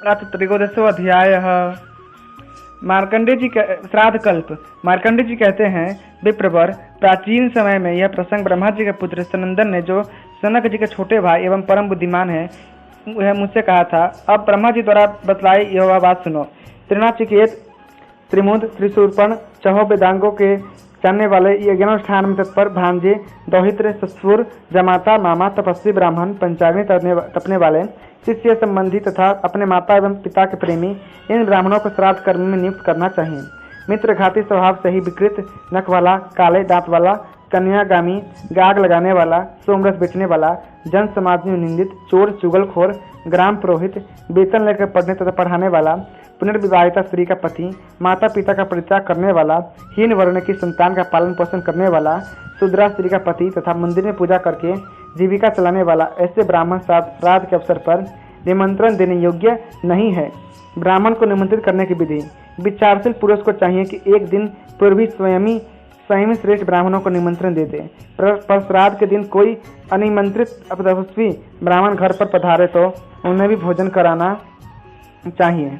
अथ त्रयोदशो अध्यायः। मार्कंडेय जी श्राद्ध कल्प। मार्कंडेय जी कहते हैं, विप्रवर, प्राचीन समय में यह प्रसंग ब्रह्मा जी के पुत्र सनंदन ने, जो सनक जी के छोटे भाई एवं परम बुद्धिमान है, वह मुझसे कहा था। अब ब्रह्मा जी द्वारा बतलाई यह बात सुनो। त्रिनाचिकेत, त्रिमुद, त्रिशूर्पण, चहो वेदांगों के जानने वाले यज्ञानुष्ठान में तत्पर भांजे, दौहित्र, ससुर, जमाता, मामा, तपस्वी ब्राह्मण, पंचाग्नि तपने वाले, शिष्य संबंधी तथा अपने माता एवं पिता के प्रेमी, इन ब्राह्मणों को श्राद्ध कर्म में नियुक्त करना चाहिए। मित्रघाती स्वभाव से ही विकृत नख वाला, काले दांत वाला, कन्यागामी, गाग लगाने वाला, सोमरस बेचने वाला, जन समाज में निंदित, चोर, चुगलखोर, ग्राम पुरोहित, वेतन लेकर पढ़ने तथा पढ़ाने वाला, पुनर्विवाहिता स्त्री का पति, माता पिता का परित्याग करने वाला, हीन वर्ण की संतान का पालन पोषण करने वाला, शूद्रा स्त्री का पति तथा मंदिर में पूजा करके जीविका चलाने वाला, ऐसे ब्राह्मण श्राद्ध के अवसर पर निमंत्रण देने योग्य नहीं है। ब्राह्मण को निमंत्रित करने की विधि। विचारशील पुरुष को चाहिए कि एक दिन पूर्व ही स्वयं श्रेष्ठ ब्राह्मणों को निमंत्रण दे दे। पर श्राद्ध के दिन कोई अनिमंत्रित तपस्वी ब्राह्मण घर पर पधारे तो उन्हें भी भोजन कराना चाहिए।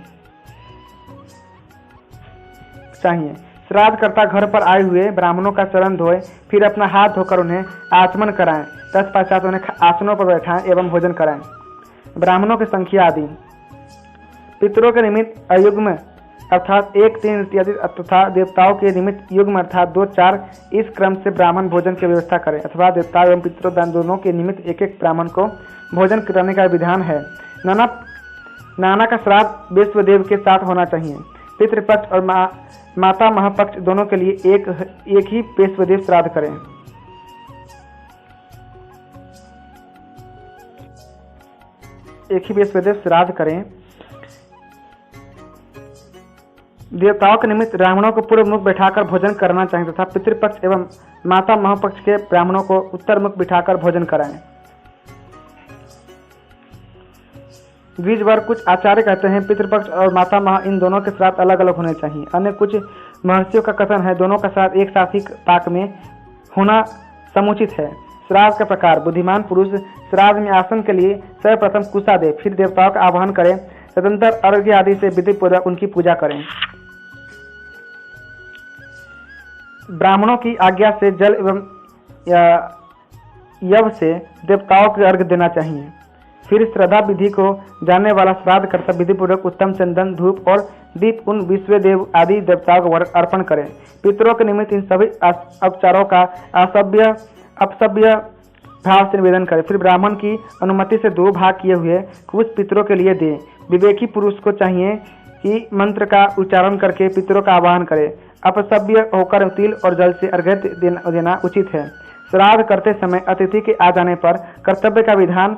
श्राद्ध कर्ता घर पर आए हुए ब्राह्मणों का चरण धोए, फिर अपना हाथ धोकर उन्हें आचमन कराएं। तत्पश्चात उन्हें आसनों पर बैठाएं एवं भोजन कराएं। ब्राह्मणों की संख्या आदि। पितरों के निमित्त अयुग्म अर्थात 1, 3 इत्यादि तथा देवताओं के निमित्त युग्म अर्थात 2, 4 इस क्रम से ब्राह्मण भोजन की व्यवस्था करें, अथवा देवता एवं पितरों दोनों के निमित्त एक एक ब्राह्मण को भोजन कराने का विधान है। नाना का श्राद्ध विश्वदेव के साथ होना चाहिए। पितृपक्ष और माता महापक्ष दोनों के लिए एक ही विश्वदेव श्राद्ध करें। देवताओं के निमित्त ब्राह्मणों को पूर्व मुख बैठाकर भोजन करना चाहिए तथा पितृपक्ष एवं माता महापक्ष के ब्राह्मणों को उत्तर मुख बिठाकर भोजन कराएं। द्विजवर कुछ आचार्य कहते हैं पितृपक्ष और माता महा इन दोनों के श्राद्ध अलग अलग होने चाहिए। अन्य कुछ महर्षियों का कथन है दोनों का श्राद्ध एक साथ ही पाक में होना समुचित है। श्राद्ध का प्रकार। बुद्धिमान पुरुष श्राद्ध में आसन के लिए सर्वप्रथम कुशा दे, फिर देवताओं का आह्वान करें, तदंतर अर्घ्य आदि से विधि पूर्वक उनकी पूजा करें। ब्राह्मणों की आज्ञा से जल एवं यव से देवताओं को अर्घ्य देना चाहिए। फिर श्रद्धा विधि को जानने वाला श्राद्ध कर्ता विधि पूर्वक उत्तम चंदन, धूप और दीप उन विश्वदेव आदि देवताओं को अर्पण करें। पितरों के निमित्त इन सभी उपचारों का अपसभ्य भाव से निवेदन करें। फिर ब्राह्मण की अनुमति से 2 भाग किए हुए कुछ पितरों के लिए दें। विवेकी पुरुष को चाहिए कि मंत्र का उच्चारण करके पितरों का आवाहन करे। अपसभ्य होकर तिल और जल से अर्घ्य देना उचित है। श्राद्ध करते समय अतिथि के आ जाने पर कर्तव्य का विधान।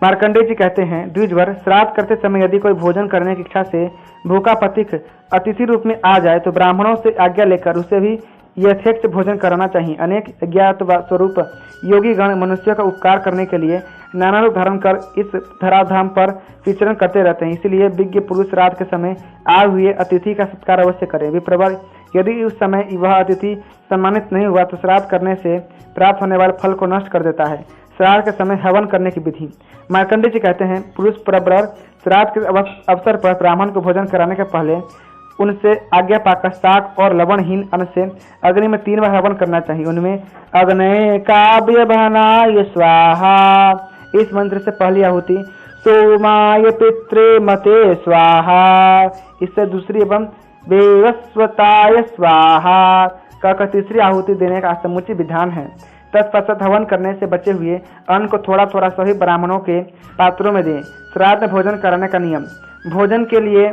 मार्कंडेय जी कहते हैं, द्विजवर, श्राद्ध करते समय यदि कोई भोजन करने की इच्छा से भूखा पथिक अतिथि रूप में आ जाए तो ब्राह्मणों से आज्ञा लेकर उसे भी यथेच्छ भोजन कराना चाहिए। अनेक अज्ञात स्वरूप योगी गण मनुष्यों का उपकार करने के लिए नाना रूप धारण कर इस धराधाम पर विचरण करते रहते हैं। इसलिए विज्ञ पुरुष श्राद्ध के समय आए हुए अतिथि का सत्कार अवश्य करें। विप्रवर, यदि उस समय वह अतिथि सम्मानित नहीं हुआ तो श्राद्ध करने से प्राप्त होने वाले फल को नष्ट कर देता है। श्राद्ध के समय हवन करने की विधि। मार्कंडेय जी कहते हैं, पुरुष प्रवर श्राद्ध के अवसर पर ब्राह्मण को भोजन कराने के पहले उनसे आज्ञा पाकर शाक और लवणहीन अन्न से अग्नि में 3 बार हवन करना चाहिए। उनमें अग्नये काव्य बहनाय स्वाहा इस मंत्र से पहली आहुति, सोमाय पित्रे मते स्वाहा इससे दूसरी एवं वेवस्वताय स्वाहा का तीसरी आहुति देने का समुचित विधान है। तत्पश्चात हवन करने से बचे हुए अन्न को थोड़ा थोड़ा सभी ब्राह्मणों के पात्रों में दें। श्राद्ध में भोजन कराने का नियम। भोजन के लिए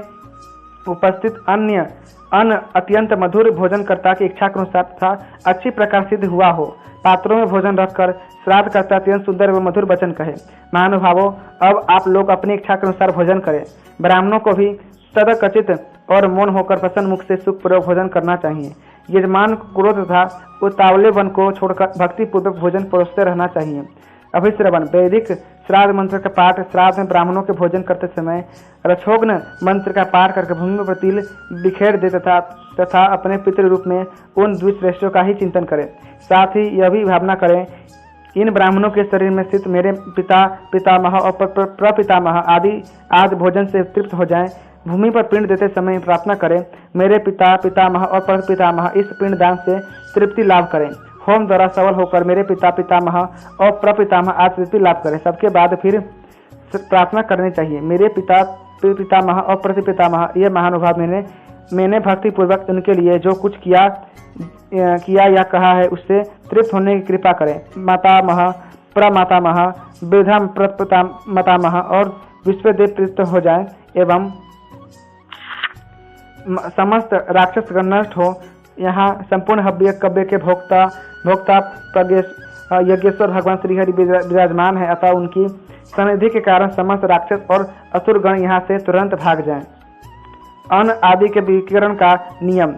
उपस्थित अन्न अत्यंत मधुर भोजनकर्ता की इच्छा के अनुसार तथा अच्छी प्रकार सिद्ध हुआ हो। पात्रों में भोजन रखकर श्राद्ध करता अत्यंत सुंदर एवं मधुर वचन कहे, महानुभावों, अब आप लोग अपनी इच्छा के अनुसार भोजन करें। ब्राह्मणों को भी सदकचित और मौन होकर प्रसन्न मुख से सुखपूर्वक भोजन करना चाहिए। यजमान को क्रोध तथा उतावलेपन को छोड़कर भक्तिपूर्वक भोजन परोसते रहना चाहिए। अभिश्रवण। वैदिक श्राद्ध मंत्र का पाठ। श्राद्ध में ब्राह्मणों के भोजन करते समय रक्षोघ्न मंत्र का पाठ करके भूमि पर तिल बिखेर दे तथा अपने पितृ रूप में उन द्विश्रेष्ठों का ही चिंतन करें। साथ ही यह भी भावना करें इन ब्राह्मणों के शरीर में स्थित मेरे पिता पितामह और प्रपितामह आदि आज भोजन से तृप्त हो जाएं। भूमि पर पिंड देते समय प्रार्थना करें, मेरे पिता पितामह और प्रपितामह इस पिंड दान से तृप्ति लाभ करें। होम द्वारा सफल होकर मेरे पिता पितामह और प्रपितामह आज तृप्ति लाभ करें। सबके बाद फिर प्रार्थना करनी चाहिए, मेरे पिता पितामह और प्रतिपितामह ये महानुभाव मैंने भक्ति पूर्वक उनके लिए जो कुछ किया या कहा है उससे तृप्त होने की कृपा करें। मातामह प्रमातामह वृद्धा प्रपितामह और विश्वदेव तृप्त हो जाए एवं समस्त राक्षस नष्ट हो। यहाँ संपूर्ण हव्य कव्य के भोक्ता यज्ञेश्वर भगवान श्रीहरि विराजमान है, अतः उनकी सनिधि के कारण समस्त राक्षस और असुर गण यहाँ से तुरंत भाग जाएं। अन्न आदि के विकिरण का नियम।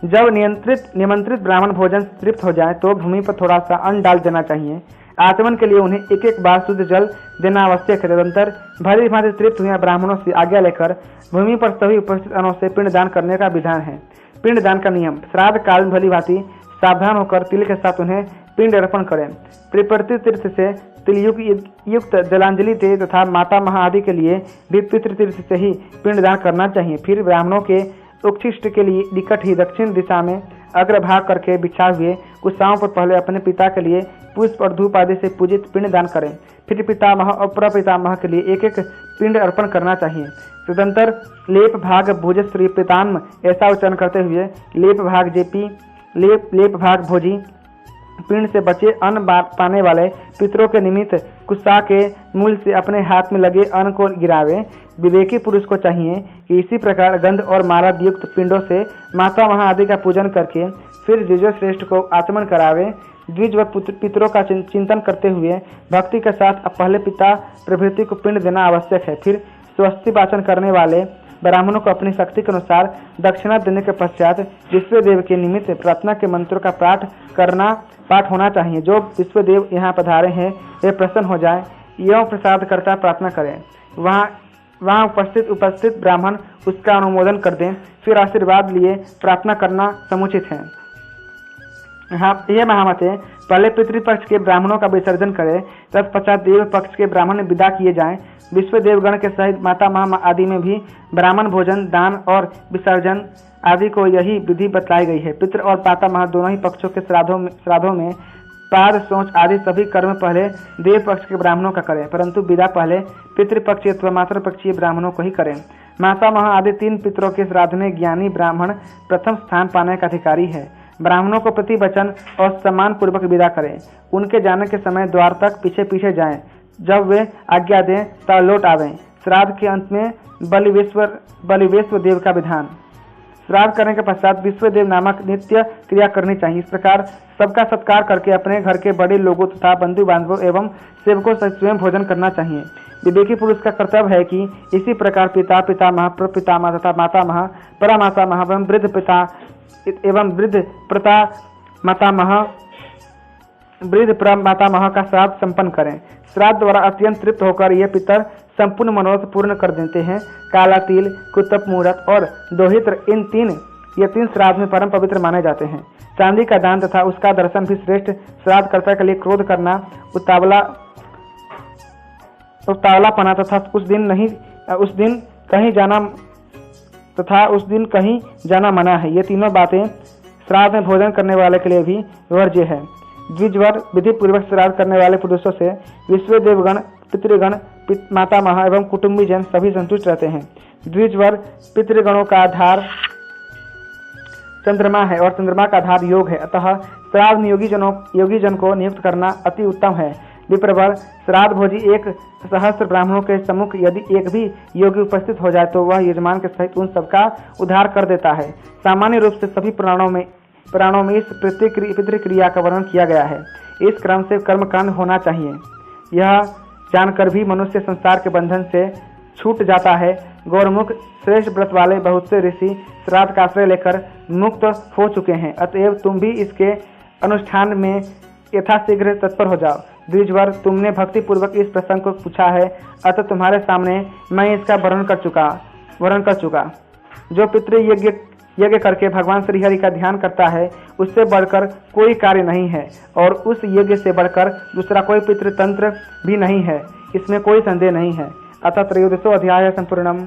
जब निमंत्रित ब्राह्मण भोजन तृप्त हो जाए तो भूमि पर थोड़ा सा अन्न डाल देना चाहिए। आचमन के लिए उन्हें एक एक बार शुद्ध जल देना आवश्यक है। तदंतर भली भांति तृप्त हुए ब्राह्मणों से आज्ञा लेकर भूमि पर सभी उपस्थित अन्नों से पिंडदान करने का विधान है। पिंडदान का नियम। श्राद्ध काल में भली भांति सावधान होकर तिल के साथ उन्हें पिंड अर्पण करें। पितृ तीर्थ से तिलयुक्त जलांजलि दे तथा माता महा आदि के लिए भी पितृतीर्थ से ही पिंडदान करना चाहिए। फिर ब्राह्मणों के उच्छिष्ट के लिए निकट ही दक्षिण दिशा में अग्रभाग करके बिछा हुए कुशाओं पर पहले अपने पिता के लिए पुष्प और धूप आदि से पूजित पिंडदान करें। फिर पितामह और प्रपितामह के लिए एक एक पिंड अर्पण करना चाहिए। तदंतर लेप भाग भोज श्री पिताम ऐसा उच्चारण करते हुए लेप भाग जेपी लेप भाग भोजी पिंड से बचे अन्न पाने वाले पितरों के निमित्त कुत्सा के मूल से अपने हाथ में लगे अन्न को गिरावे। विवेकी पुरुष को चाहिए कि इसी प्रकार गंध और माला युक्त पिंडों से माता महा आदि का पूजन करके फिर द्विजश्रेष्ठ को आचमन करावे। द्विज व पितरों का चिंतन करते हुए भक्ति के साथ पहले पिता प्रभृति को पिंड देना आवश्यक है। फिर स्वस्ति वाचन करने वाले ब्राह्मणों को अपनी शक्ति के अनुसार दक्षिणा देने के पश्चात विश्वदेव के निमित्त प्रार्थना के मंत्रों का पाठ होना चाहिए। जो विश्वदेव यहाँ पधारे हैं वे प्रसन्न हो जाए एवं प्रसाद करता प्रार्थना करें। वहाँ उपस्थित ब्राह्मण उसका अनुमोदन कर दें, फिर आशीर्वाद लिए प्रार्थना करना समुचित है। यह महामते पहले पितृपक्ष के ब्राह्मणों का विसर्जन करें, तत्पश्चात देव पक्ष के ब्राह्मण विदा किए जाएं। विश्वदेवगण के सहित माता महा आदि में भी ब्राह्मण भोजन दान और विसर्जन आदि को यही विधि बतलाई गई है। पितृ और माता महा दोनों ही पक्षों के श्राद्धों में पाद सोच आदि सभी कर्म पहले देव पक्ष के ब्राह्मणों का करें, परंतु विदा पहले पितृपक्षीय अथवा मातृपक्षीय ब्राह्मणों को ही करें। माता महा आदि 3 पितरों के श्राद्ध में ज्ञानी ब्राह्मण प्रथम स्थान पाने का अधिकारी है। ब्राह्मणों को प्रति वचन और सम्मान पूर्वक विदा करें। उनके जाने के समय द्वार तक पीछे पीछे जाएं। जब वे आज्ञा दें तब लौट आवें। श्राद्ध के अंत में बलिवेश्वर देव का विधान। श्राद्ध करने के पश्चात विश्वदेव नामक नित्य क्रिया करनी चाहिए। इस प्रकार सबका सत्कार करके अपने घर के बड़े लोगों तथा बंधु बांधवों एवं सेवकों से स्वयं भोजन करना चाहिए। विवेकी पुरुष का कर्तव्य है कि इसी प्रकार पिता पितामह प्रपितामह तथा मातामह परमातामह एवं वृद्ध पिता एवं वृद्ध प्रता मातामह का श्राद्ध संपन्न करें। श्राद्ध द्वारा अत्यंत तृप्त होकर ये पितर संपूर्ण मनोरथ पूर्ण कर देते हैं। काला तिल, कुतप मुहूर्त और दोहित्र ये तीन श्राद्ध में परम पवित्र माने जाते हैं। चांदी का दान तथा उसका दर्शन भी श्रेष्ठ श्राद्धकर्ता के लिए क्रोध करना, उतावलापना तथा उस दिन कहीं जाना मना है। ये तीनों बातें श्राद्ध में भोजन करने वाले के लिए भी वर्ज्य है। द्विजवर विधि पूर्वक श्राद्ध करने वाले पुरुषों से विश्वदेवगण, पितृगण, मातामह एवं कुटुंबी जन सभी संतुष्ट रहते हैं। द्विजवर पितृगणों का आधार चंद्रमा है और चंद्रमा का आधार योग है, अतः श्राद्ध योगी जन को नियुक्त करना अति उत्तम है। विप्रवर श्राद्ध भोजी 1,000 ब्राह्मणों के सम्मुख यदि एक भी योगी उपस्थित हो जाए तो वह यजमान के सहित उन सबका उद्धार कर देता है। सामान्य रूप से सभी पुराणों में इस पितृक्रिया का वर्णन किया गया है। इस क्रम से कर्मकांड होना चाहिए। यह जानकर भी मनुष्य संसार के बंधन से छूट जाता है। गौरमुख श्रेष्ठ व्रत वाले बहुत से ऋषि श्राद्ध का आश्रय लेकर मुक्त हो चुके हैं, अतएव तुम भी इसके अनुष्ठान में यथाशीघ्र तत्पर हो जाओ। द्विजवर, तुमने भक्ति पूर्वक इस प्रसंग को पूछा है, अतः तुम्हारे सामने मैं इसका वर्णन कर चुका। जो यज्ञ करके भगवान श्रीहरि का ध्यान करता है, उससे बढ़कर कोई कार्य नहीं है और उस यज्ञ से बढ़कर दूसरा कोई पितृतंत्र भी नहीं है, इसमें कोई संदेह नहीं है। अतः त्रयोदशो अध्याय संपूर्णम।